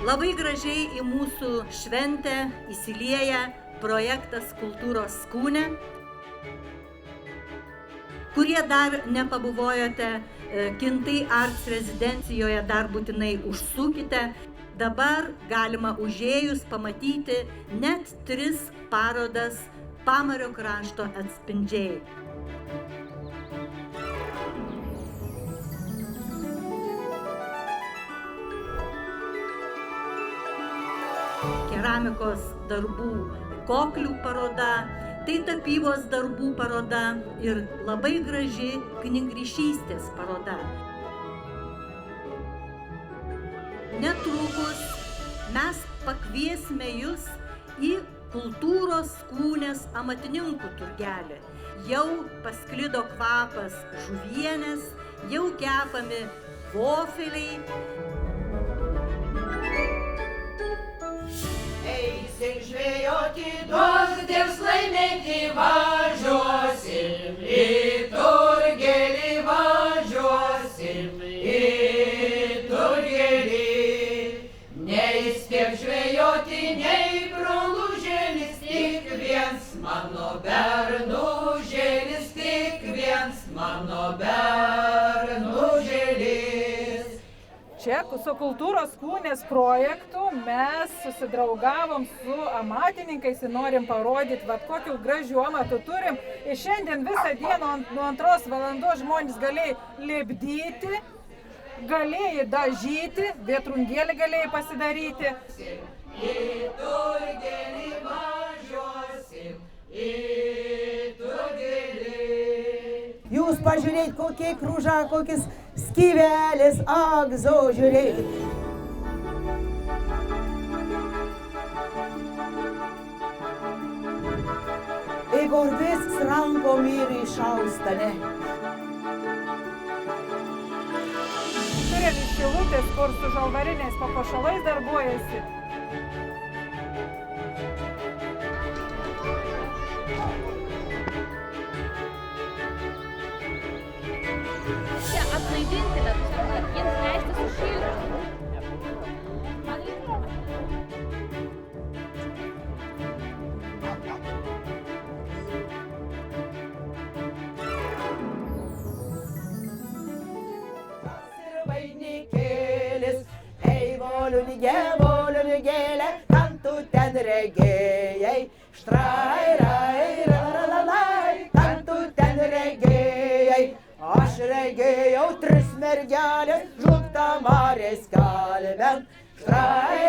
Labai gražiai į mūsų šventę įsilieja projektas Kultūros Skūne. Kurie dar nepabuvojote Kintai Arts rezidencijoje, dar būtinai užsukite. Dabar galima užėjus pamatyti net 3 parodas Pamario krašto atspindžiai. Keramikos darbų koklių paroda, tai tapybos darbų paroda ir labai graži knygrišystės paroda. Netrukus mes pakviesime jus į Kultūros Skūnės amatininkų turgelį. Jau pasklido kvapas žuvienės, jau kepami vofeliai. Eisim žvejoti, duok Dievs laimėti, važiuosim į turgelį, važiuosim į turgelį. Neįspėk žvejoti, nei brolužėlis, tik viens mano bernužėlis, tik viens mano bernužėlis. Čia su Kultūros Skūnės projektu mes susidraugavom su amatininkais ir norim parodyti, kokių gražių amatų turim. Ir šiandien visą dieną nuo 2 valandos žmonės galėjo lipdyti, galėjo dažyti, vėtrungėlį galėjo pasidaryti. Į turgelį važiuosim, į turgelį. Jūs pažiūrėkit, kokie krūža, kokis skyvelis, agzo, žiūrėkit. Igor visks rankom ir išaustane. Turim iš Šilutės, kur su žalvariniais papuošalais darbuojasi. Čia atlaidinti, bet jiems leisti sušilti. Vainikėlis, ei voliunigėlė, kam tu ten regėjai, štrai, rai, ralalai, kam tu ten regėjai. Aš regėjau 3 mergelės, žlugta marės kalbent, štrai,